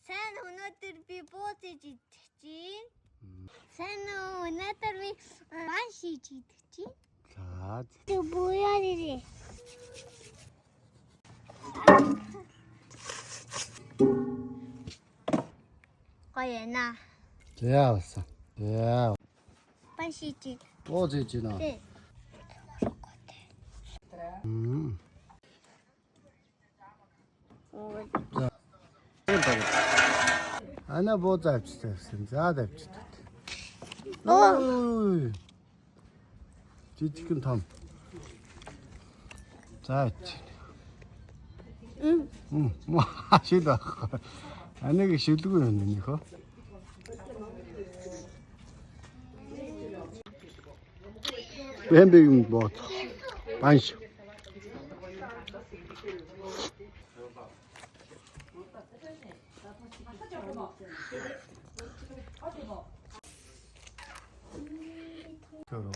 Sen өнөөдөр би бууз хийж идэх чинь. Sen өнөөдөр би ман шийж идэх чинь. За. Тэг буяа ирээ. Гоё наа. За болсон. За. Ман шийж. Бууз хийж байна. Тэг. Ана бууз авчихсан. За давчих. Оо. Жижигхэн том. За ич. Шил байхгүй. Аныг шилгүй юм нөхөө. Бэмбиг бот. Банш. Кого?